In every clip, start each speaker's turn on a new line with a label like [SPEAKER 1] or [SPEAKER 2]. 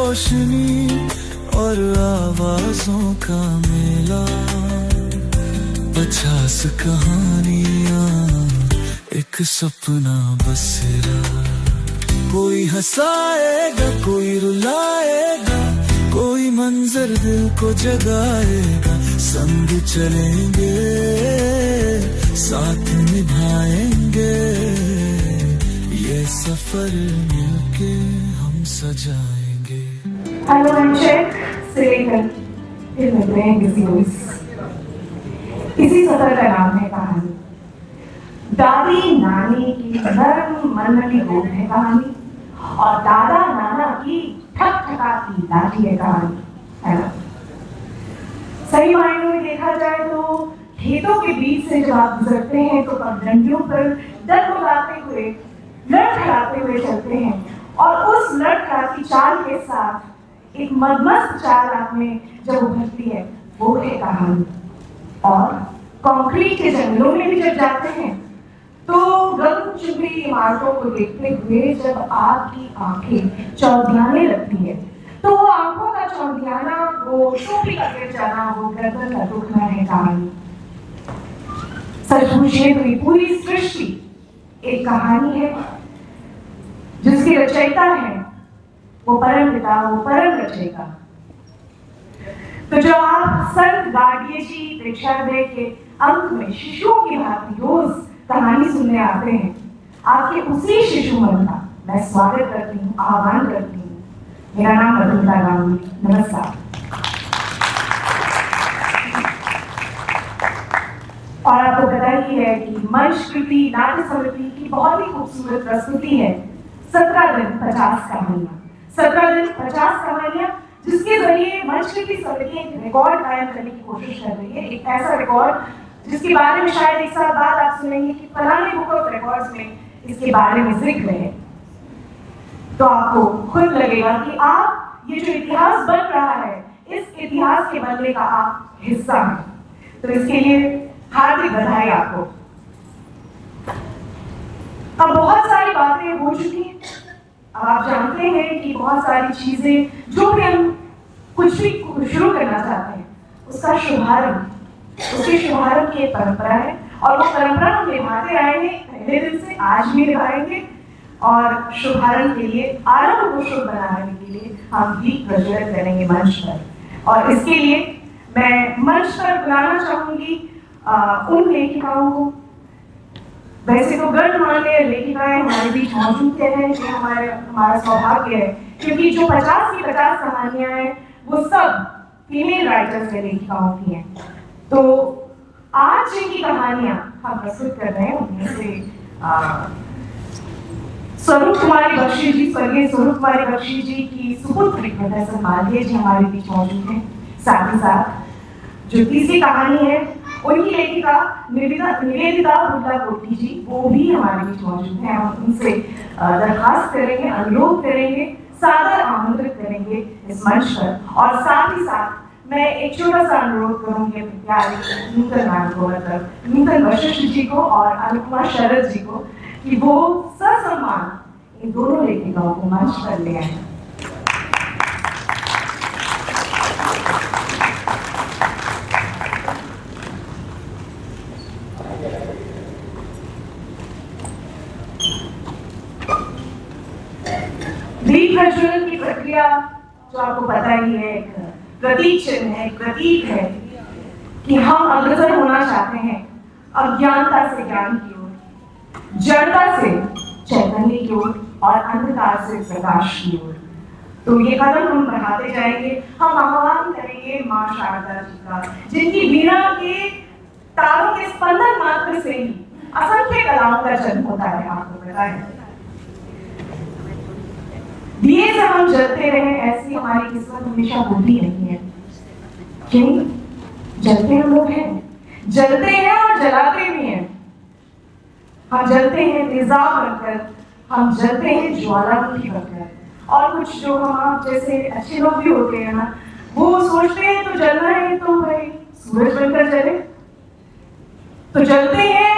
[SPEAKER 1] रोशनी और आवाजों का मेला, 50 कहानियां, एक सपना बसेरा। कोई हंसाएगा, कोई रुलाएगा, कोई मंजर दिल को जगाएगा। संग चलेंगे, साथ निभाएंगे, ये सफर मिलके हम सजाएंगे।
[SPEAKER 2] Hello, I'm Check. Silicon. फिर मिलते हैं किसी रोज। इसी सफर का नाम है कहानी। दादी नानी की नरम मनमनी गोद है कहानी, और दादा नाना की ठकठकाती लाठी है कहानी, है ना? सही मायनों में देखा जाए तो खेतों के बीच से जब आप गुजरते हैं तो पगडंडियों पर डगमगाते हुए, लड़खड़ाते हुए चलते हैं, और उस लड़खड़ाती चाल के साथ एक मदमस्त चाल आप में जब उभरती है, वो है कहानी। और कंक्रीट के जंगलों में भी जब जाते हैं तो गगनचुंबी इमारतों को देखते हुए जब आपकी आंखें चौंधियाने लगती है, तो वो आंखों का चौंधियाना, वो टोपी का गिर जाना, वो गर्दन का दुखना है कहानी। सच पूछे तो ये पूरी सृष्टि एक कहानी है जिसके रचयिता है वो परम पिता, वो परम रचयिता। तो जब आप संत गार्डिये जी प्रेक्षागृह के अंक में शिशुओं की भांति रोज कहानी सुनने आते हैं, आपके उसी शिशु मन का मैं स्वागत करती हूँ, आह्वान करती हूँ। मेरा नाम मधुमिता गांगुली, नमस्कार। और आपको पता ही है कि मंच कृति नाट्य समिति की बहुत ही खूबसूरत प्रस्तुति है 17 दिन 50 कहानियां। 17 दिन 50 कहानियां, जिसके जरिए मंच कृति समिति एक रिकॉर्ड कायम करने की कोशिश कर रही है। एक ऐसा रिकॉर्ड जिसके बारे में शायद एक साल बाद आप सुनेंगे कि फलाने बुक ऑफ रिकॉर्ड्स में इसके बारे में जिक्र है। तो आपको खुद लगेगा कि आप ये जो इतिहास बन रहा है, इस इतिहास के बनने का आप हिस्सा हैं। तो इसके लिए हार्दिक बधाई आपको। अब बहुत सारी बातें हो चुकी हैं। अब आप जानते हैं कि बहुत सारी चीजें, जो भी हम कुछ भी शुरू करना चाहते हैं, उसका शुभारंभ, उसके शुभारंभ की एक परंपरा है, और वो परंपरा हम निभाते आए हैं पहले दिन से, आज भी निभाएंगे। और शुभारंभ के लिए, आरंभ को शुभ बनाने के लिए हम गीत प्रज्वलित करेंगे मंच पर। और इसके लिए मैं मंच पर बुलाना चाहूंगी उन लेखिकाओं को। वैसे तो गणमान्य लेखिकाएं हमारे बीच मौजूद हैं, ये हमारा सौभाग्य है, क्योंकि जो 50 की 50 कहानियां हैं वो सब फीमेल राइटर्स के लेखिकाओं की हैं। तो आज जिनकी कहानियां हम प्रस्तुत कर रहे हैं उनमें से स्वरूप कुमारी बख्शी जी, स्वर्गीय स्वरूप कुमारी बख्शी जी की सुपुत्री प्रोफेसर मालवीय जी हमारे बीच मौजूद हैं। साथ ही साथ जो तीसरी कहानी है उनकी लेखिका निवेदिता हुड्डा-कोटी जी, वो भी हमारे बीच मौजूद हैं। हम उनसे दरखास्त करेंगे, अनुरोध करेंगे, सादर आमंत्रित करेंगे इस मंच पर। और साथ ही साथ मैं एक छोटा सा अनुरोध करूंगी अपने प्यारे नूतन मैम को, मतलब नूतन वशिष्ठ जी को और अनुपमा शरद जी को, कि वो ससम्मान इन दोनों लेखिकाओं को मंच पर ले आए। दीप प्रज्वलन की प्रक्रिया, जो आपको पता ही है, एक प्रतीक चिन्ह है, प्रतीक है कि हम अग्रसर होना चाहते हैं अज्ञानता से ज्ञान की ओर, जड़ता से चैतन्य की ओर, और अंधकार से प्रकाश की ओर। तो ये कदम हम बढ़ाते जाएंगे। हम आह्वान करेंगे मां शारदा जी का, जिनकी वीणा के तारों के स्पंदन मात्र से ही असंख्य कलाओं का जन्म होता है। आपको पता है, दिए से हम जलते रहे, ऐसी हमारी किस्मत हमेशा होती नहीं है। क्यों? जलते हम लोग हैं, जलते हैं और जलाते भी हैं। हम जलते हैं तेजाब बनकर, हम जलते हैं ज्वालामुखी बनकर। और कुछ जो हम आप जैसे अच्छे लोग भी होते हैं ना, वो सोचते हैं तो जलना है तो भाई सूरज बनकर जले। तो जलते हैं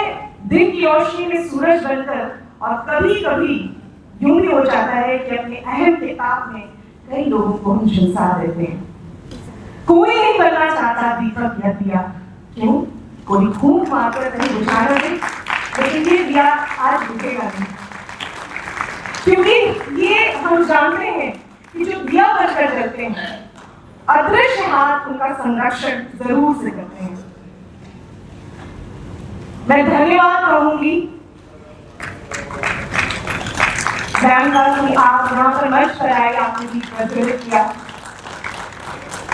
[SPEAKER 2] दिन की रोशनी में सूरज बनकर, और कभी कभी यूं भी हो जाता है कि अपने अहम के ताप में कई लोगों को हम झुलसा देते हैं। कोई नहीं बनना चाहता दीपक या दिया, क्यों? कोई फूंक मारकर कहीं बुझाना नहीं, लेकिन ये दिया आज बुझेगा नहीं, क्योंकि ये हम जानते हैं कि जो दिया बनकर जलते हैं, अदृश्य हाथ उनका संरक्षण जरूर से करते हैं। मैं धन्यवाद कहूंगी मैम का कि आप यहाँ पर मंच पर आए, आपने भी प्रज्वलित किया।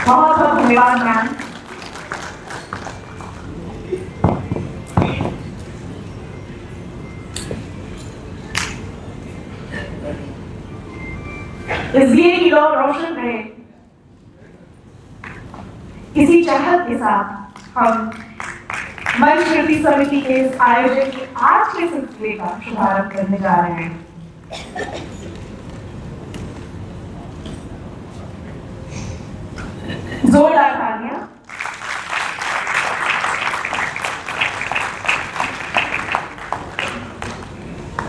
[SPEAKER 2] बहुत बहुत धन्यवाद मैम। इसलिए कि लोग रोशन रहे, इसी चाहत के साथ हम मंच कृति समिति के इस आयोजन के आज के सिलसिले का शुभारंभ करने जा रहे हैं। जोरदार तालियां।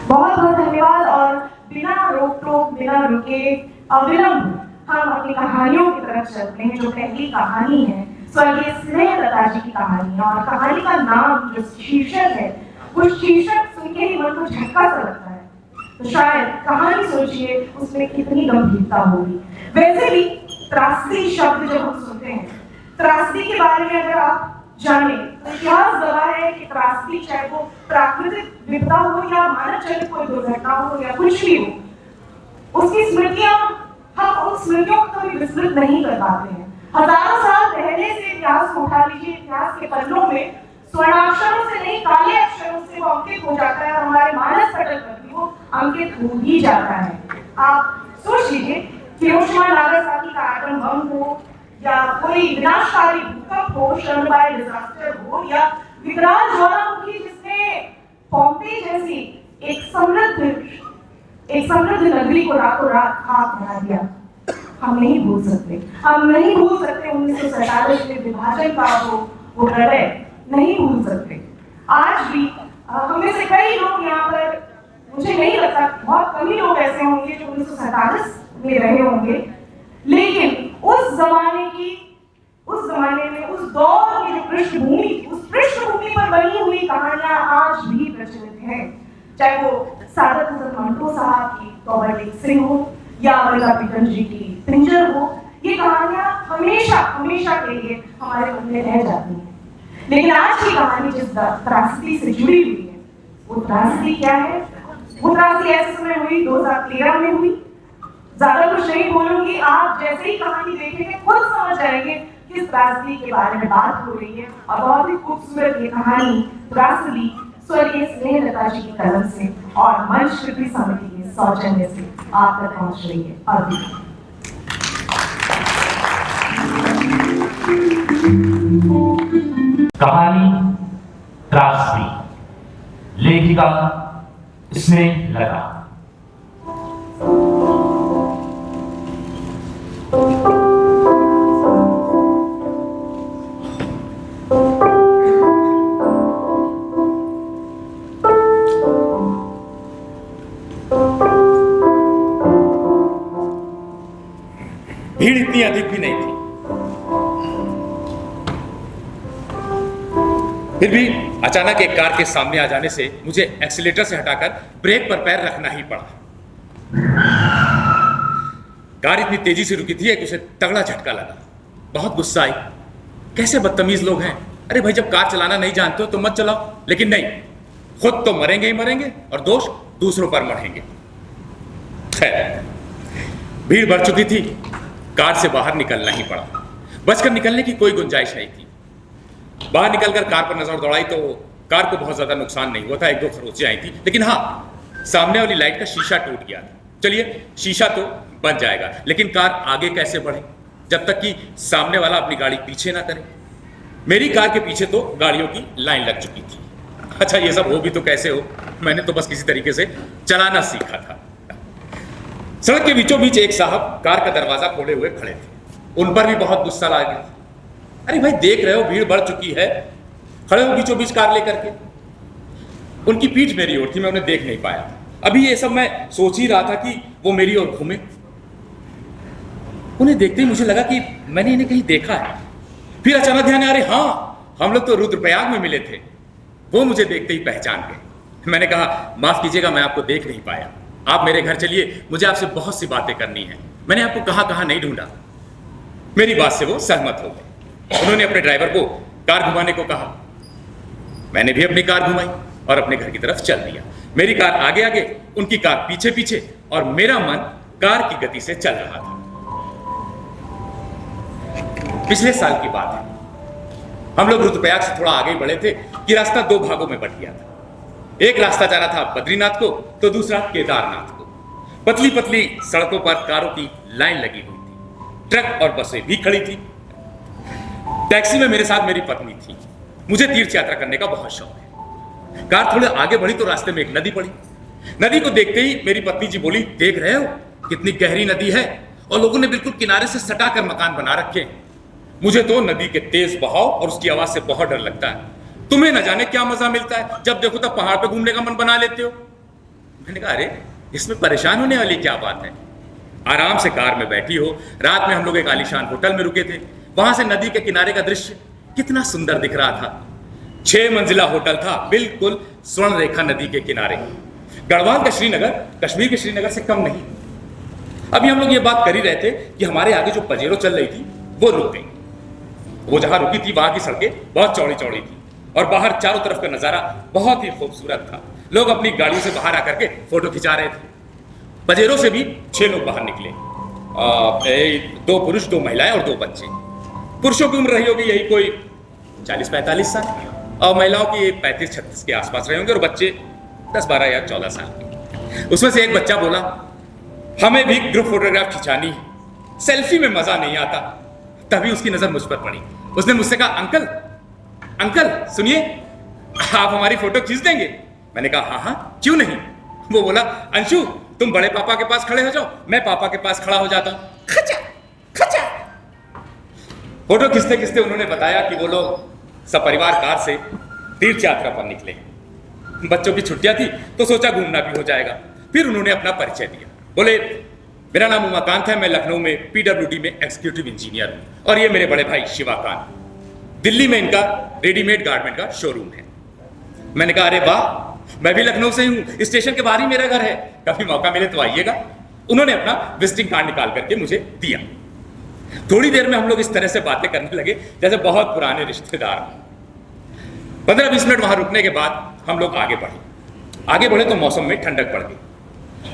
[SPEAKER 2] बहुत बहुत धन्यवाद। और बिना रोक टोक, बिना रुके, अविलंब हम अपनी कहानियों की तरफ चलते हैं। जो पहली कहानी है स्वर्गीय स्नेहलता जी की कहानी है, और कहानी का नाम जो शीर्षक है, वो शीर्षक सुन के ही मन को झटका सा लगता है। तो शायद कहानी सोचिए उसमें कितनी गंभीरता होगी। वैसे भी त्रासदी शब्द जब हम सुनते हैं, त्रासदी के बारे में अगर आप जाने तो इतिहास गवाह है कि त्रासदी चाहे वो प्राकृतिक विपदा हो या मानव जनित कोई दुर्घटना हो या कुछ भी हो, उसकी स्मृतियां, हम उन स्मृतियों को कभी विस्मृत नहीं कर पाते हैं। हजारों साल पहले से इतिहास को उठा लीजिए, इतिहास के पन्नों में स्वर्णाक्षरों से नहीं काले अक्षरों से वो अंकित हो जाता है, और हमारे मानस पटल पर भी वो अंकित हो ही जाता है। आप सोच लीजिए, हिरोशिमा नागासाकी का एटम बम हो, या कोई विनाशकारी भूकंप हो, शर्नोबिल डिजास्टर हो, या विकराल ज्वालामुखी जिसने पोम्पेई जैसी एक समृद्ध नगरी को रातों रात खाक बना दिया, हम नहीं भूल सकते। हम नहीं भूल सकते 1947 में विभाजन का वो प्रलय नहीं भूल सकते। आज भी हमें से कई लोग यहाँ पर, मुझे नहीं लगता, बहुत कम ही लोग ऐसे होंगे जो 1947 में रहे होंगे, लेकिन उस जमाने में उस दौर की जो पृष्ठभूमि थी, उस पृष्ठभूमि पर बनी हुई कहानियां आज भी प्रचलित हैं। चाहे वो सादत हसन मंटो साहब की तौबा टेक सिंह हो, या अमृता प्रीतम जी की पिंजर हो, ये कहानियां हमेशा हमेशा के लिए हमारे मन में रह जाती हैं। लेकिन आज की कहानी जिस त्रासदी से जुड़ी हुई है, वो त्रासदी क्या है? वो त्रासदी ऐसे समय हुई, 2013 में हुई। ज्यादा कुछ नहीं बोलूंगी, आप जैसे ही कहानी देखेंगे खुद समझ जाएंगे किस त्रासदी के बारे में बात हो रही है। और बहुत ही खूबसूरत ये कहानी त्रासदी स्वर्गीय स्नेहलता जी की कलम से और मंच कृति समिति के सौजन्य से आप तक पहुंच रही है। अभी
[SPEAKER 3] कहानी त्रासदी, लेखिका स्नेहलता।
[SPEAKER 4] भीड़ इतनी अधिक भी नहीं थी, फिर भी अचानक एक कार के सामने आ जाने से मुझे एक्सीलेटर से हटाकर ब्रेक पर पैर रखना ही पड़ा। कार इतनी तेजी से रुकी थी कि उसे तगड़ा झटका लगा। बहुत गुस्सा आई। कैसे बदतमीज लोग हैं! अरे भाई, जब कार चलाना नहीं जानते हो तो मत चलाओ, लेकिन नहीं, खुद तो मरेंगे ही मरेंगे और दोष दूसरों पर मढ़ेंगे। खैर, भीड़ बढ़ चुकी थी, कार से बाहर निकलना ही पड़ा। बचकर निकलने की कोई गुंजाइश नहीं थी। बाहर निकलकर कार पर नजर दौड़ाई तो कार को बहुत ज्यादा नुकसान नहीं हुआ था, 1-2 खरोंचें आई थी, लेकिन हाँ, सामने वाली लाइट का शीशा टूट गया था। चलिए, शीशा तो बच जाएगा, लेकिन कार आगे कैसे बढ़े जब तक कि सामने वाला अपनी गाड़ी पीछे ना करे। मेरी कार के पीछे तो गाड़ियों की लाइन लग चुकी थी। अच्छा, ये सब हो भी तो कैसे हो, मैंने तो बस किसी तरीके से चलाना सीखा था। सड़क के बीचों बीच एक साहब कार का दरवाजा खोले हुए खड़े थे। उन पर भी बहुत गुस्सा लगा गया। अरे भाई, देख रहे हो भीड़ बढ़ चुकी है, खड़े हो बीचों बीच कार लेकर के। उनकी पीठ मेरी ओर थी, मैं उन्हें देख नहीं पाया। अभी ये सब मैं सोच ही रहा था कि वो मेरी ओर घूमे। उन्हें देखते ही मुझे लगा कि मैंने इन्हें कहीं देखा है। फिर अचानक ध्यान आया, अरे हाँ, हम लोग तो रुद्रप्रयाग में मिले थे। वो मुझे देखते ही पहचान गए। मैंने कहा, माफ कीजिएगा, मैं आपको देख नहीं पाया, आप मेरे घर चलिए, मुझे आपसे बहुत सी बातें करनी है। मैंने आपको कहाँ नहीं ढूंढा। मेरी बात से वो सहमत हो गए। उन्होंने अपने ड्राइवर को कार घुमाने को कहा। मैंने भी अपनी कार घुमाई और अपने घर की तरफ चल दिया। मेरी कार आगे आगे, उनकी कार पीछे पीछे, और मेरा मन कार की गति से चल रहा था। पिछले साल की बात है, हम लोग रुद्रप्रयाग से थोड़ा आगे बढ़े थे कि रास्ता दो भागों में बट गया था। एक रास्ता जा रहा था बद्रीनाथ को, तो दूसरा केदारनाथ को। पतली पतली सड़कों पर कारों की लाइन लगी हुई थी, ट्रक और बसें भी खड़ी थी। टैक्सी में मेरे साथ मेरी पत्नी थी। मुझे तीर्थ यात्रा करने का बहुत शौक है। कार थोड़े आगे बढ़ी तो रास्ते में एक नदी पड़ी। नदी को देखते ही मेरी पत्नी जी बोली, देख रहे हो कितनी गहरी नदी है, और लोगों ने बिल्कुल किनारे से सटाकर मकान बना रखे हैं। मुझे तो नदी के तेज बहाव और उसकी आवाज से बहुत डर लगता है। तुम्हें न जाने क्या मजा मिलता है, जब देखो तब पहाड़ पे घूमने का मन बना लेते हो। मैंने कहा, अरे इसमें परेशान होने वाली क्या बात है। आराम से कार में बैठी हो। रात में हम लोग एक आलीशान होटल में रुके थे। वहां से नदी के किनारे का दृश्य कितना सुंदर दिख रहा था। 6 मंजिला होटल था, बिल्कुल स्वर्ण रेखा नदी के किनारे। गढ़वाल का श्रीनगर कश्मीर के श्रीनगर से कम नहीं। अभी हम लोग ये बात कर ही रहे थे कि हमारे आगे जो पजेरो चल रही थी वो रुक गई। वो जहां रुकी थी वहां की सड़कें बहुत चौड़ी चौड़ी थी, और बाहर चारों तरफ का नजारा बहुत ही खूबसूरत था। लोग अपनी गाड़ियों से बाहर आकर के फोटो खिंचा रहे थे। पजेरो से भी 6 लोग बाहर निकले, 2 पुरुष, 2 महिलाएं और 2 बच्चे। पुरुषों की उम्र रही होगी यही कोई 40-45 साल, और महिलाओं की 35-36 के आसपास रहे होंगे, और बच्चे 10-12 या 14 साल के। उसमें से एक बच्चा बोला, हमें भी ग्रुप फोटोग्राफ खिंचानी है, सेल्फी में मजा नहीं आता। तभी उसकी नजर मुझ पर पड़ी। उसने मुझसे कहा, अंकल सुनिए, आप हमारी फोटो खींच देंगे? मैंने कहा, हाँ, क्यों नहीं। वो बोला, अंशु तुम बड़े पापा के पास खड़े हो जाओ, मैं पापा के पास खड़ा हो जाता हूं। खचा खचा। फोटो खींचते खींचते उन्होंने बताया कि वो लोग सपरिवार कार से तीर्थ यात्रा पर निकले। बच्चों की छुट्टियां थी तो सोचा घूमना भी हो जाएगा। फिर उन्होंने अपना परिचय दिया। बोले, मेरा नाम उमाकांत है, मैं लखनऊ में PWD में एग्जीक्यूटिव इंजीनियर हूं, और ये मेरे बड़े भाई शिवाकांत। दिल्ली में इनका रेडीमेड गारमेंट का शोरूम है। मैंने कहा, अरे वाह, मैं भी लखनऊ से ही हूं, स्टेशन के बाहर ही मेरा घर है, कभी मौका मिले तो आइएगा। उन्होंने अपना विजिटिंग कार्ड निकाल करके मुझे दिया। थोड़ी देर में हम लोग इस तरह से बातें करने लगे जैसे बहुत पुराने रिश्तेदार। 15-20 मिनट वहां रुकने के बाद हम लोग आगे बढ़े तो मौसम में ठंडक पड़ गई।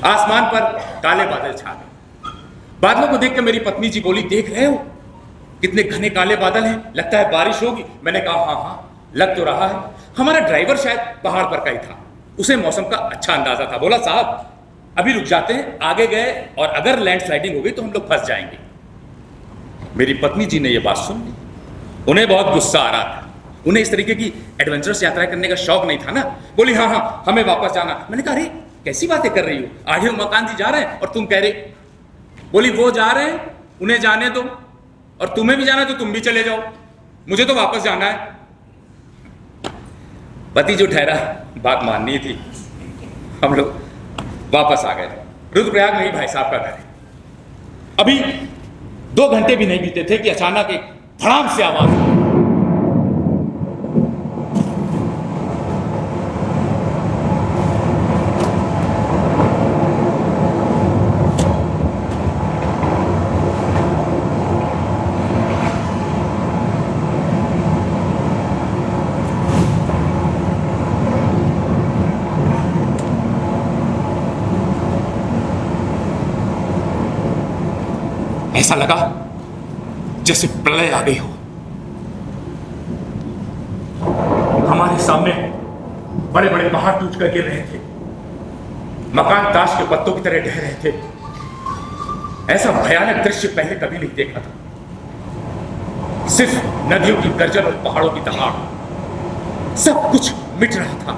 [SPEAKER 4] आसमान पर काले बादल छा गए। बादलों को देखकर मेरी पत्नी जी बोली, देख रहे हो कितने घने काले बादल हैं, लगता है बारिश होगी। मैंने कहा, हाँ लग तो रहा है। हमारा ड्राइवर शायद पहाड़ पर का ही था, उसे मौसम का अच्छा अंदाजा था। बोला, साहब अभी रुक जाते हैं, आगे गए और अगर लैंडस्लाइडिंग हो गई तो हम लोग फंस जाएंगे। मेरी पत्नी जी ने यह बात सुन ली। उन्हें बहुत गुस्सा आ रहा था। उन्हें इस तरीके की एडवेंचरस यात्रा करने का शौक नहीं था ना। बोली, हाँ हमें वापस जाना। मैंने कहा, अरे कैसी बातें कर रही हो, आगे उमाकांत जी जा रहे हैं और तुम कह रहे। बोली, वो जा रहे हैं, उन्हें जाने दो, और तुम्हें भी जाना तो तुम भी चले जाओ, मुझे तो वापस जाना है। पति जो ठहरा, बात माननी थी। हम लोग वापस आ गए। रुद्रप्रयाग में ही भाई साहब का घर है। अभी 2 घंटे भी नहीं बीते थे कि अचानक एक धड़ाम से आवाज आई। ऐसा लगा जैसे प्रलय आ गई हो। हमारे सामने बड़े बड़े पहाड़ टूट कर गिर रहे थे, मकान ताश के पत्तों की तरह ढह रहे थे। ऐसा भयानक दृश्य पहले कभी नहीं देखा था। सिर्फ नदियों की गर्जन और पहाड़ों की दहाड़, सब कुछ मिट रहा था।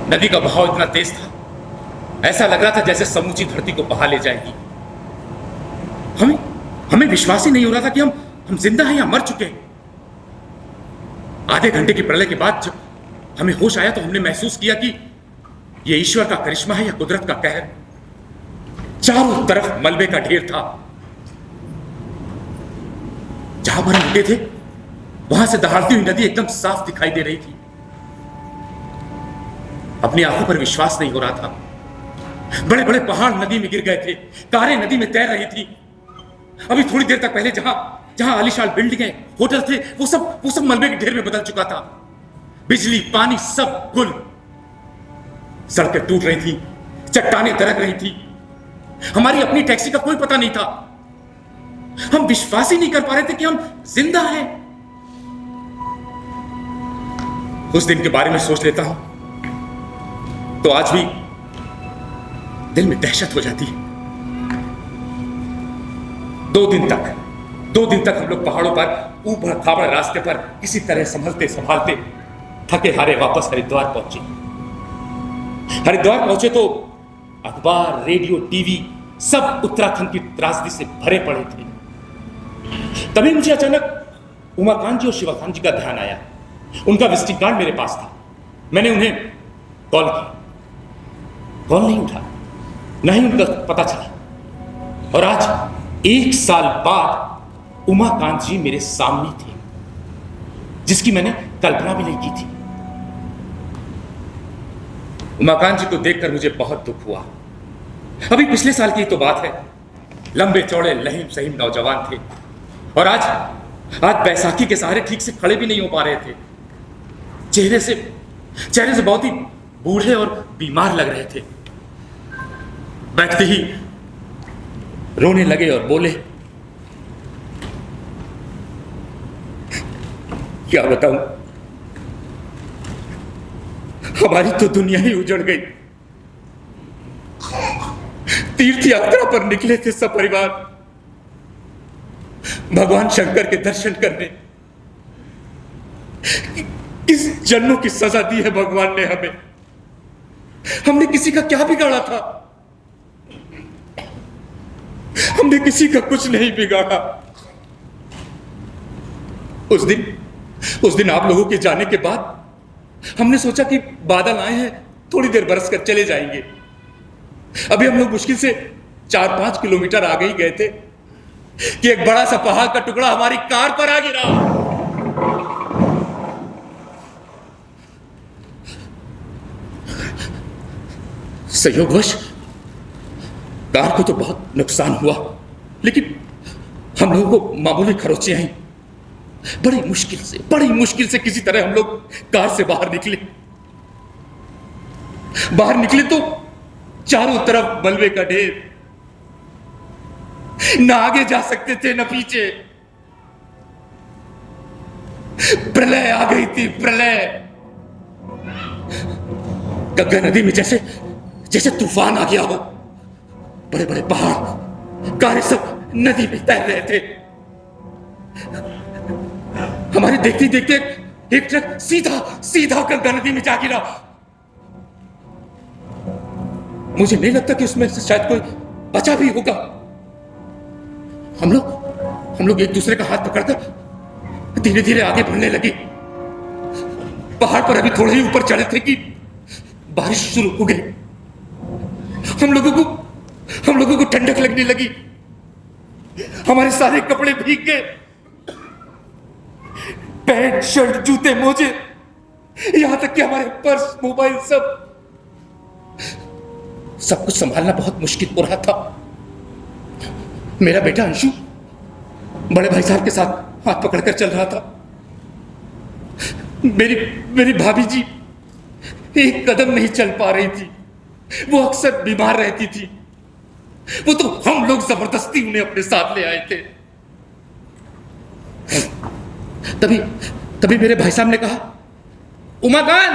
[SPEAKER 4] नदी का बहाव इतना तेज था, ऐसा लग रहा था जैसे समूची धरती को बहा ले जाएगी। हमें विश्वास ही नहीं हो रहा था कि हम जिंदा हैं या मर चुके हैं। आधे घंटे की प्रलय के बाद जब हमें होश आया तो हमने महसूस किया कि यह ईश्वर का करिश्मा है या कुदरत का कहर। चारों तरफ मलबे का ढेर था। जहां पर हम रुके थे वहां से दहाड़ती हुई नदी एकदम साफ दिखाई दे रही थी। अपनी आंखों पर विश्वास नहीं हो रहा था। बड़े बड़े पहाड़ नदी में गिर गए थे, कारें नदी में तैर रही थी। अभी थोड़ी देर तक पहले जहां जहां आलीशान बिल्डिंगें, होटल थे, वो सब मलबे के ढेर में बदल चुका था। बिजली, पानी सब गुल। सड़कें टूट रही थी, चट्टानें दरक रही थी। हमारी अपनी टैक्सी का कोई पता नहीं था। हम विश्वास ही नहीं कर पा रहे थे कि हम जिंदा हैं। उस दिन के बारे में सोच लेता हूं तो आज भी दिल में दहशत हो जाती है। 2 दिन तक हम लोग पहाड़ों पर ऊबड़ खाबड़ रास्ते पर किसी तरह संभलते संभालते थके हारे वापस हरिद्वार पहुंचे। हरिद्वार पहुंचे तो अखबार, रेडियो, टीवी सब उत्तराखंड की त्रासदी से भरे पड़े थे। तभी मुझे अचानक उमाकांत जी और शिवाकांत जी का ध्यान आया। उनका विजिटिंग कार्ड मेरे पास था। मैंने उन्हें कॉल की। कॉल नहीं उठा, ना ही उनका पता चला। और आज 1 साल बाद उमाकांत जी मेरे सामने थे, जिसकी मैंने कल्पना भी नहीं की थी। उमाकांत जी को देखकर मुझे बहुत दुख हुआ। अभी पिछले साल की तो बात है। लंबे चौड़े लहीम सहीम नौजवान थे और आज बैसाखी के सहारे ठीक से खड़े भी नहीं हो पा रहे थे। चेहरे से बहुत ही बूढ़े और बीमार लग रहे थे। बैठते ही रोने लगे और बोले, क्या बताऊं, हमारी तो दुनिया ही उजड़ गई। तीर्थ यात्रा पर निकले थे सब परिवार, भगवान शंकर के दर्शन करने। किस जन्मों की सजा दी है भगवान ने हमें। हमने किसी का क्या बिगाड़ा था? हमने किसी का कुछ नहीं बिगाड़ा। उस दिन आप लोगों के जाने के बाद हमने सोचा कि बादल आए हैं, थोड़ी देर बरस कर चले जाएंगे। अभी हम लोग मुश्किल से 4-5 किलोमीटर आगे ही गए थे कि एक बड़ा सा पहाड़ का टुकड़ा हमारी कार पर आ गिरा। संयोगवश कार को तो बहुत नुकसान हुआ, लेकिन हम लोगों को मामूली खरोंचें आई। बड़ी मुश्किल से किसी तरह हम लोग कार से बाहर निकले तो चारों तरफ मलबे का ढेर। ना आगे जा सकते थे न पीछे। प्रलय आ गई थी, प्रलय। गंगा नदी में जैसे तूफान आ गया हो। बड़े बड़े पहाड़, कारें सब नदी में तैर रहे थे। हमारे देखते देखते एक ट्रक सीधा गंगा नदी में जा गिरा। मुझे नहीं लगता कि उसमें से शायद कोई बचा भी होगा। हम लोग एक दूसरे का हाथ पकड़कर धीरे धीरे आगे बढ़ने लगे। पहाड़ पर अभी थोड़े ही ऊपर चढ़े थे कि बारिश शुरू हो गई। हम लोगों को ठंडक लगने लगी। हमारे सारे कपड़े भीग गए। पैंट, शर्ट, जूते, मोजे, यहां तक कि हमारे पर्स, मोबाइल सब कुछ संभालना बहुत मुश्किल हो रहा था। मेरा बेटा अंशु बड़े भाई साहब के साथ हाथ पकड़कर चल रहा था। मेरी भाभी जी एक कदम नहीं चल पा रही थी। वो अक्सर बीमार रहती थी। वो तो हम लोग जबरदस्ती उन्हें अपने साथ ले आए थे। तभी मेरे भाई साहब ने कहा, उमाकांत,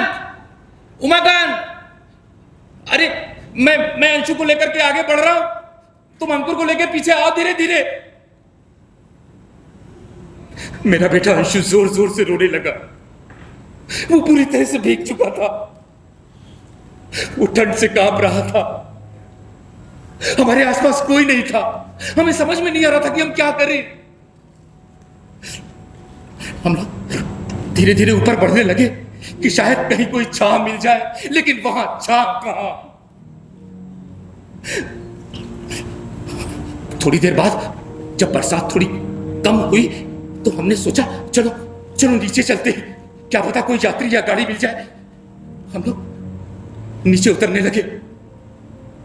[SPEAKER 4] अरे मैं अंशु को लेकर के आगे बढ़ रहा हूं, तुम अंकुर को लेकर पीछे आओ धीरे धीरे। मेरा बेटा अंशु जोर जोर से रोने लगा। वो पूरी तरह से भीग चुका था। वो ठंड से कांप रहा था। हमारे आसपास कोई नहीं था। हमें समझ में नहीं आ रहा था कि हम क्या करें। हम लोग धीरे धीरे ऊपर बढ़ने लगे कि शायद कहीं कोई छांव मिल जाए, लेकिन वहां छांव कहां। थोड़ी देर बाद जब बरसात थोड़ी कम हुई तो हमने सोचा चलो चलो नीचे चलते हैं, क्या पता कोई यात्री या गाड़ी मिल जाए। हम लोग नीचे उतरने लगे।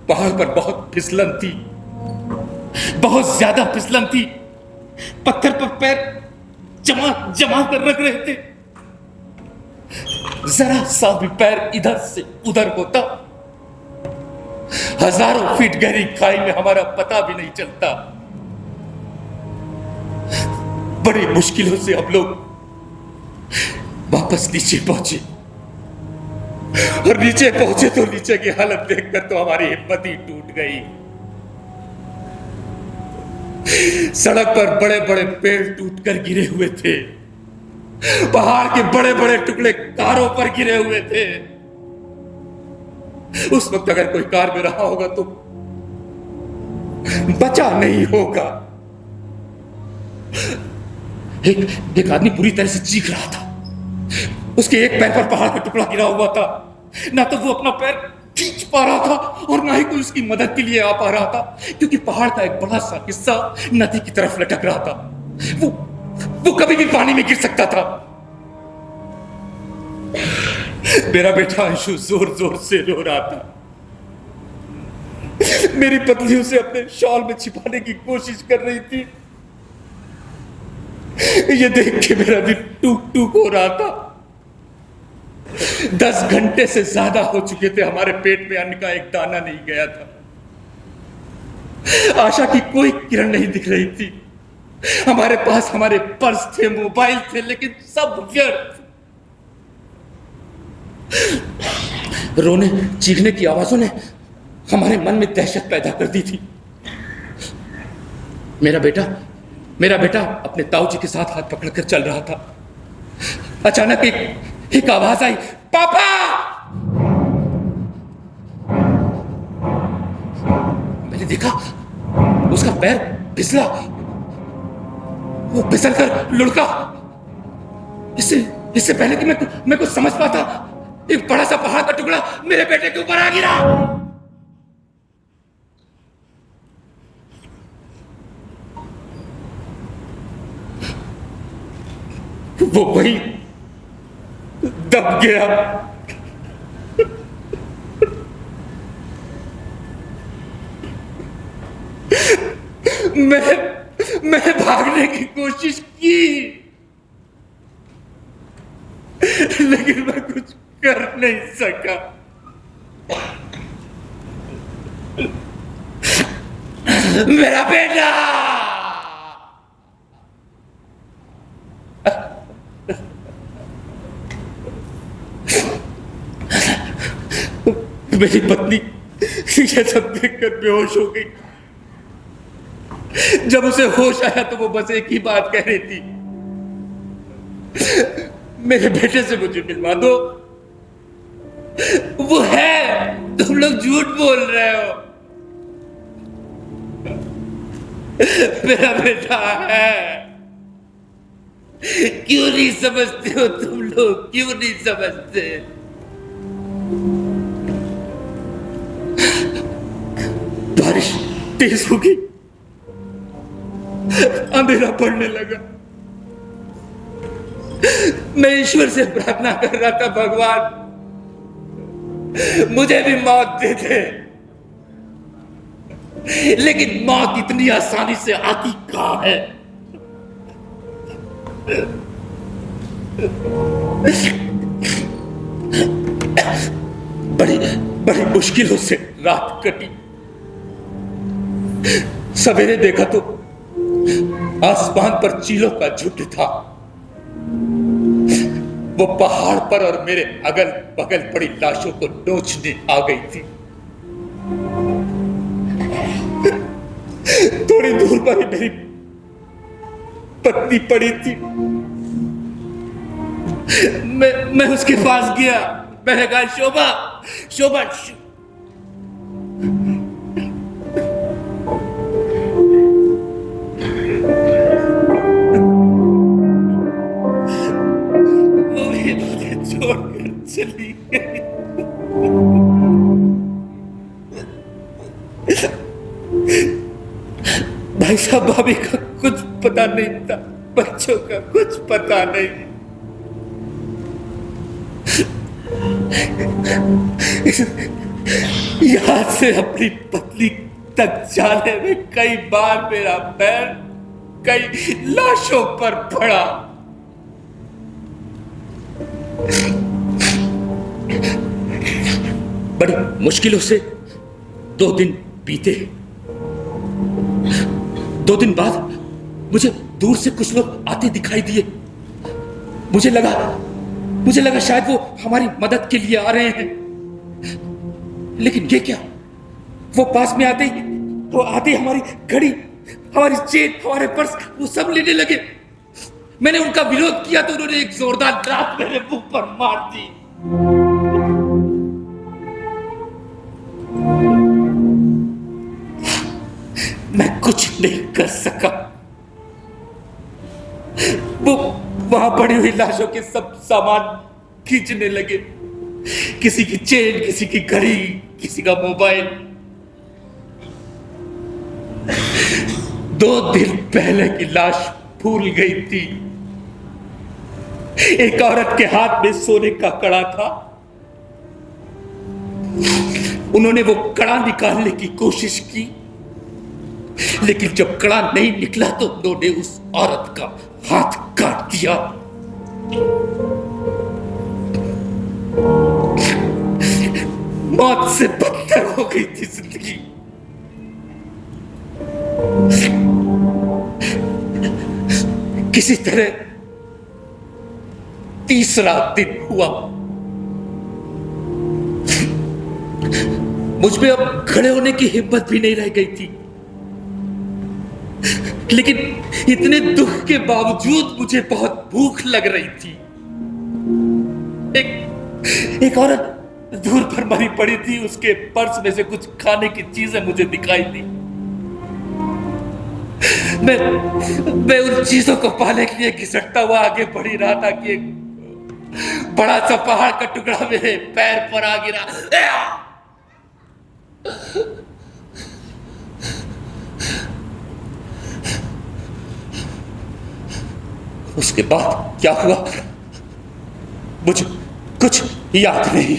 [SPEAKER 4] पहाड़ पर बहुत फिसलन थी, बहुत ज्यादा फिसलन थी। पत्थर पर पैर जमा जमा कर रख रहे थे। जरा सा भी पैर इधर से उधर होता, हजारों फीट गहरी खाई में हमारा पता भी नहीं चलता। बड़ी मुश्किलों से हम लोग वापस नीचे पहुंचे, और नीचे पहुंचे तो नीचे की हालत देखकर तो हमारी हिम्मत ही टूट गई। सड़क पर बड़े बड़े पेड़ टूटकर गिरे हुए थे, पहाड़ के बड़े बड़े टुकड़े कारों पर गिरे हुए थे। उस वक्त अगर कोई कार में रहा होगा तो बचा नहीं होगा। एक आदमी पूरी तरह से चीख रहा था। उसके एक पैर पर पहाड़ का टुकड़ा गिरा हुआ था। ना तो वो अपना पैर खींच पा रहा था और ना ही कोई उसकी मदद के लिए आ पा रहा था, क्योंकि पहाड़ का एक बड़ा सा हिस्सा नदी की तरफ लटक रहा था। वो कभी भी पानी में गिर सकता था। मेरा बेटा अंशु जोर जोर से रो रहा था। मेरी पत्नी उसे अपने शॉल में छिपाने की कोशिश कर रही थी। ये देख के मेरा दिल टूक टूक हो रहा था। 10 घंटे से ज्यादा हो चुके थे, हमारे पेट में अन्न का एक दाना नहीं गया था। आशा की कोई किरण नहीं दिख रही थी। हमारे पास हमारे पर्स थे, मोबाइल थे, लेकिन सब व्यर्थ। रोने चीखने की आवाजों ने हमारे मन में दहशत पैदा कर दी थी। मेरा बेटा अपने ताऊ जी के साथ हाथ पकड़कर चल रहा था। अचानक एक आवाज आई, पापा। मैंने देखा उसका पैर फिसला, वो फिसलकर लुढ़का। इससे पहले कि मैं कुछ समझ पाता, एक बड़ा सा पहाड़ का टुकड़ा मेरे बेटे के ऊपर आ गिरा। वो वही दब गया। मैं भागने की कोशिश की, लेकिन मैं कुछ कर नहीं सका। मेरा बेटा। मेरी पत्नी ये सब देखकर बेहोश हो गई। जब उसे होश आया तो वो बस एक ही बात कह रही थी, मेरे बेटे से मुझे मिलवा दो। वो है, तुम लोग झूठ बोल रहे हो। मेरा बेटा है। क्यों नहीं समझते हो तुम लोग, क्यों नहीं समझते? बारिश तेज हो गई, अंधेरा पड़ने लगा। मैं ईश्वर से प्रार्थना कर रहा था, भगवान मुझे भी मौत दे दे। लेकिन मौत इतनी आसानी से आती कहां है। बड़ी मुश्किलों से रात कटी। सवेरे देखा तो आसमान पर चीलों का झुंड था। वो पहाड़ पर और मेरे अगल बगल पड़ी लाशों को नोचने आ गई थी। थोड़ी दूर पर ही मेरी पत्नी पड़ी थी। मैं उसके पास गया। मैंने कहा, शोभा शोभा छोड़कर चली गई। भाई साहब भाभी का कुछ पता नहीं था, बच्चों का कुछ पता नहीं। यहां से अपनी पत्नी तक जाने में कई बार मेरा पैर कई लाशों पर पड़ा। बड़ी मुश्किलों से 2 दिन बीते। 2 दिन बाद मुझे दूर से कुछ लोग आते दिखाई दिए। मुझे लगा शायद वो हमारी मदद के लिए आ रहे हैं, लेकिन ये क्या, वो पास में आते ही हमारी घड़ी, हमारी चेन, हमारे पर्स वो सब लेने लगे। मैंने उनका विरोध किया तो उन्होंने एक जोरदार लात मेरे मुंह पर मार दी। मैं कुछ नहीं कर सका। वो वहां पड़ी हुई लाशों के सब सामान खींचने लगे, किसी की चेन, किसी की घड़ी, किसी का मोबाइल। 2 दिन पहले की लाश भूल गई थी। एक औरत के हाथ में सोने का कड़ा था। उन्होंने वो कड़ा निकालने की कोशिश की, लेकिन जब कड़ा नहीं निकला तो उन्होंने उस औरत का हाथ काट दिया। मौत से बदतर हो गई थी जिंदगी। किसी तरह तीसरा दिन हुआ। मुझ में अब खड़े होने की हिम्मत भी नहीं रह गई थी, लेकिन इतने दुख के बावजूद मुझे बहुत भूख लग रही थी। एक औरत दूर पर मरी पड़ी थी, उसके पर्स में से कुछ खाने की चीजें मुझे दिखाई दी। मैं उन चीजों को पाने के लिए घिसटता हुआ आगे बढ़ ही रहा था कि एक बड़ा सा पहाड़ का टुकड़ा मेरे पैर पर आ गिरा। उसके बाद क्या हुआ मुझे कुछ याद नहीं।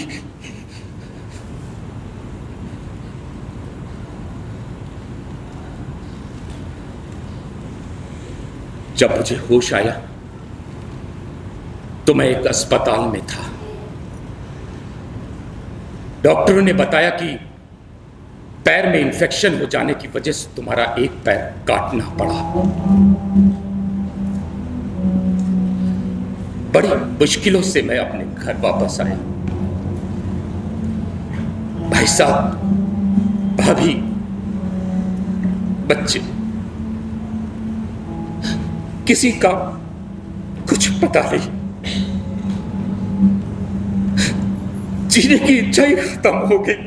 [SPEAKER 4] जब मुझे होश आया तो मैं एक अस्पताल में था। डॉक्टरों ने बताया कि पैर में इंफेक्शन हो जाने की वजह से तुम्हारा एक पैर काटना पड़ा। बड़ी मुश्किलों से मैं अपने घर वापस आया। भाई साहब, भाभी, बच्चे, किसी का कुछ पता नहीं। जीने की इच्छा ही खत्म हो गई।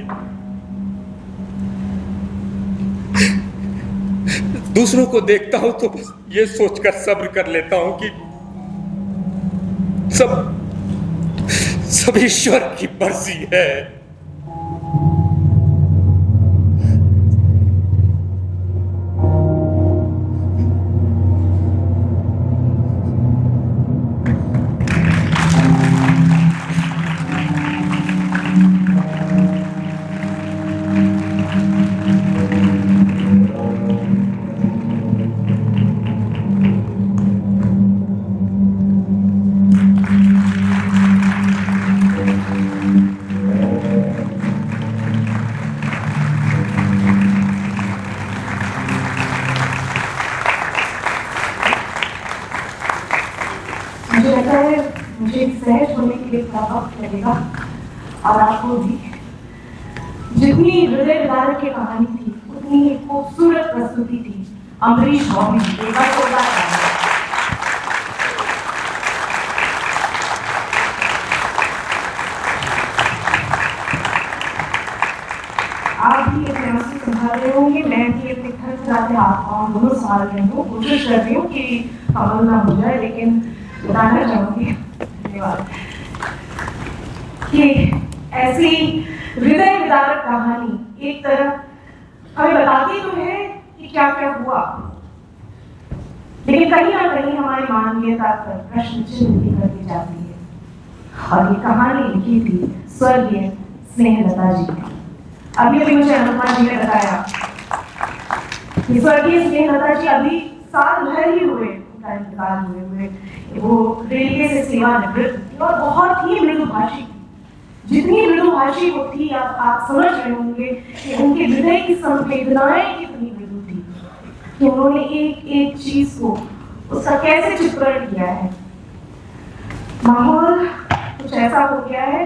[SPEAKER 4] दूसरों को देखता हूं तो बस ये सोचकर सब्र कर लेता हूं कि सब ईश्वर की मर्जी है।
[SPEAKER 2] मुझे लगता है मुझे सहज होने के लिए थोड़ा वक्त लगेगा, और आपको भी। जितनी हृदय विदारक की कहानी थी उतनी ही खूबसूरत प्रस्तुति थी अमरीश बॉबी की। एक बार जोरदार तालियां। आप भी अपने मस्ती संभाल रहे होंगे, मैं भी अपने घर से जाते हाथ पाँव दोनों संभाल रही हूँ। कोशिश कर रही हूँ कि कमल ना हो जाए, लेकिन बताना चाहूंगी धन्यवाद कि ऐसी हृदय विदारक कहानी एक तरफ हमें बताती तो है कि क्या क्या हुआ, लेकिन कहीं ना कहीं हमारी मानवीयता पर प्रश्न चिन्ह भी करती जाती है। और ये कहानी लिखी थी स्वर्गीय स्नेहलता जी ने। अभी अभी मुझे अनुपमा जी ने बताया कि स्वर्गीय स्नेहलता जी अभी साल भर ही हुए उनका इंतकाल हुए। वो रेलवे से सेवानिवृत्त थी और बहुत ही मृदुभाषी थी। जितनी मृदुभाषी वो थी, आप समझ रहे होंगे कि उनके हृदय की संवेदनाएं कितनी मृदु थी कि उन्होंने एक एक चीज को उसका कैसे चित्रण किया है। माहौल कुछ ऐसा हो गया है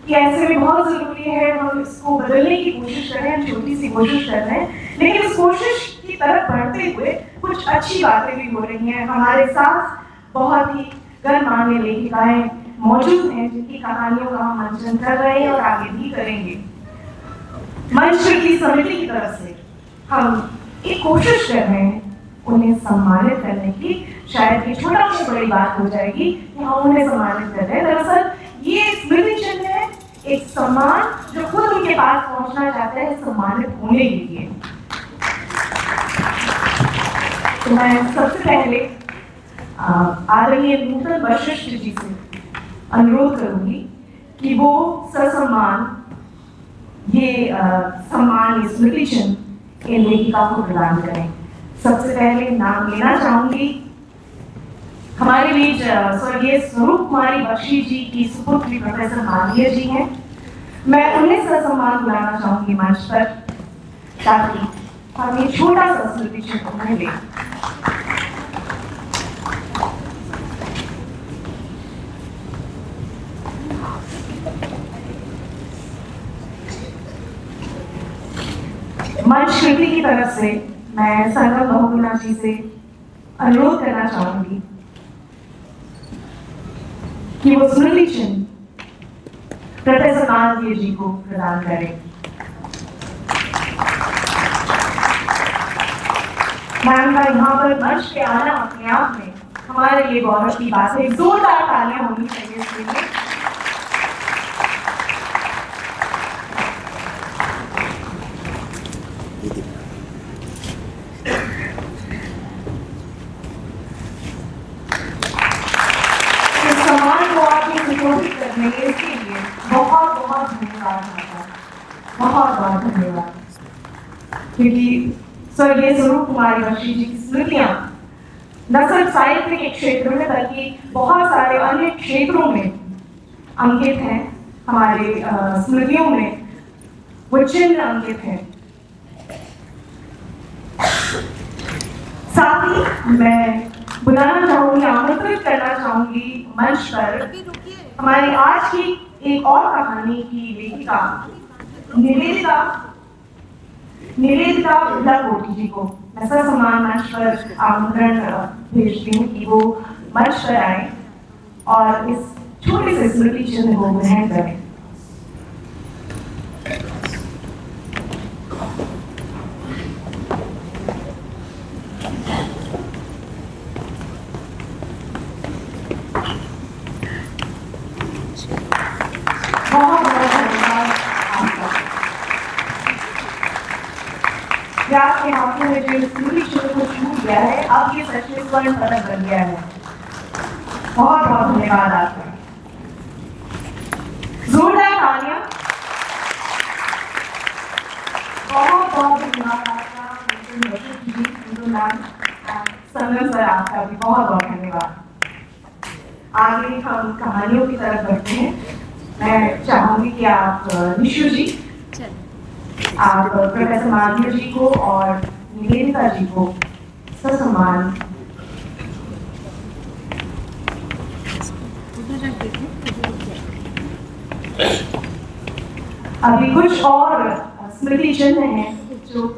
[SPEAKER 2] कि ऐसे में बहुत जरूरी है हम इसको बदलने की कोशिश करें। हम छोटी सी कोशिश कर रहे हैं, लेकिन उस कोशिश की तरफ बढ़ते हुए कुछ अच्छी बातें भी हो रही हैं। हमारे साथ बहुत ही गणमान्य लेखिकाएं मौजूद हैं जिनकी कहानियों का हम मंचन कर रहे हैं और आगे भी करेंगे। मंचकृति समिति की तरफ से हम एक कोशिश कर रहे हैं उन्हें सम्मानित करने की। शायद ये छोटा सी बड़ी बात हो जाएगी कि हम उन्हें सम्मानित कर रहे हैं। दरअसल ये स्मृति चिन्ह है, एक सम्मान जो खुद उनके पास पहुंचना चाहते हैं सम्मानित होने के लिए। तो मैं सबसे पहले आदरणीय नूतन वशिष्ठ जी से अनुरोध करूंगी कि वो ससम्मान ये सम्मान, ये स्मृति चिन्ह इन लेखिकाओं को प्रदान करें। सबसे पहले नाम लेना चाहूंगी हमारे बीच स्वर्गीय स्वरूप कुमारी बख्शी जी की सुपुत्री प्रोफेसर मालवीय जी हैं। मैं उन्हें ससम्मान बुलाना चाहूंगी मंच पर, ताकि हम ये छोटा सा स्मृति चिन्ह उन्हें दें। मंचकृति की तरफ से मैं संगम बहुगुणा जी से अनुरोध करना चाहूंगी कि वो स्मृति चिन्ह प्रोफेसर मालवीय जी को प्रदान करें। मैम का यहाँ पर मंच पे आना अपने आप में हमारे लिए गौरव की बात है। जोरदार तालियां होनी चाहिए इसके लिए। करने इसके लिए बहुत बहुत धन्यवाद आपका, बहुत बहुत धन्यवाद। क्योंकि स्वर्गीय स्वरूप कुमारी बख्शी जी की स्मृतियां न सिर्फ साहित्य के क्षेत्र में बल्कि बहुत सारे अन्य क्षेत्रों में अंकित हैं। हमारे स्मृतियों में वो चिन्ह अंकित हैं। साथ ही मैं बुलाना चाहूंगी, आमंत्रित करना चाहूंगी मंच पर हमारी आज की एक और कहानी की लेखिका निवेदिता कोटी जी को मैं ससम्मान मंच पर आमंत्रण भेजती हूँ कि वो मंच पर आए और इस छोटे से स्मृति चिन्ह को ग्रहण करें। बहुत बहुत धन्यवाद आपका। आपके हाथों में जो स्मृति चिन्ह को छू गया है, अब ये सच में स्वर्ण पदक बन गया है। बहुत बहुत धन्यवाद आपका। जोरदार तालियां। बहुत बहुत धन्यवाद आपका संगम सर, आपका भी बहुत बहुत धन्यवाद। आगे हम कहानियों की तरफ बढ़ते हैं। मैं चाहूंगी कि आप निशु जी, आप प्रोफेसर मालवीय जी को और निवेदिता जी को ससम्मान अभी कुछ और स्मृति चिन्ह हैं जो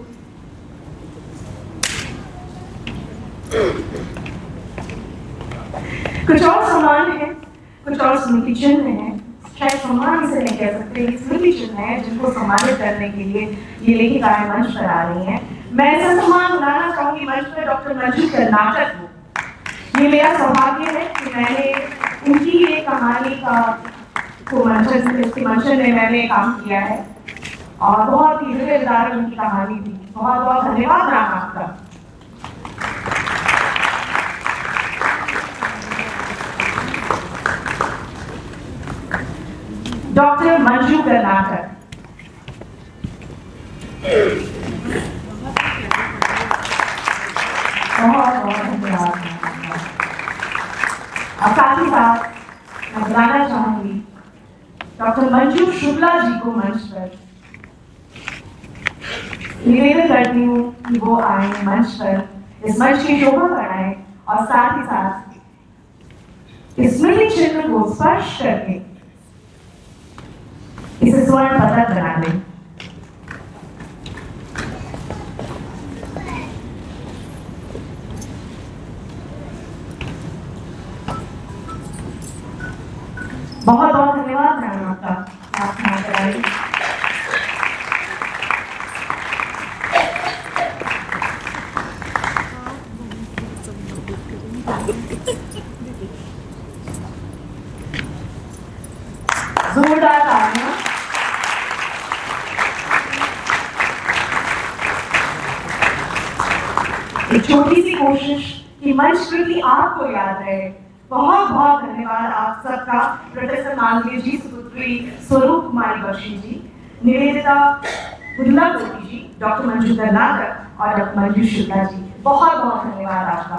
[SPEAKER 2] कुछ और सम्मान है, कुछ और स्मृति चिन्ह है। शायद सम्मान इसे नहीं कह सकते, स्मृति चिन्ह है जिनको सम्मानित करने के लिए ये लेखिकाएं मंच पर आ रही हैं। मैं ऐसा सम्मान बुलाना चाहूंगी मंच पर डॉक्टर मंजू कर्नाटक को। ये मेरा सौभाग्य है कि मैंने उनकी ये कहानी का मंचन में मैंने काम किया है और बहुत ही हृदय विदारक उनकी कहानी थी। बहुत बहुत धन्यवाद मैम आपका। डॉक्टर मंजू कर्नाटक। बहुत बहुत धन्यवाद। और साथ ही साथ मैं बुलाना चाहूंगी डॉक्टर मंजू शुक्ला जी को मंच पर। निवेदन करती हूँ कि वो आए मंच पर, इस मंच की शोभा बढ़ाएं और साथ ही साथ स्मृति चिन्ह को स्पर्श करके इसे स्वर्ण पदक बना दें। बहुत बहुत धन्यवाद मैम आपका, आप यहाँ पर आए। जोरदार तालियां। एक छोटी सी कोशिश कि मंच कृति आपको याद रहे। बहुत बहुत धन्यवाद आप सबका। प्रोफेसर मालवीय जी, सुपुत्री स्वरूप कुमारी बख्शी जी, निवेदिता गुल्लाकोटी जी, डॉक्टर मंजू कर्नाटक और डॉक्टर मंजू शुक्ला जी, बहुत बहुत धन्यवाद आपका।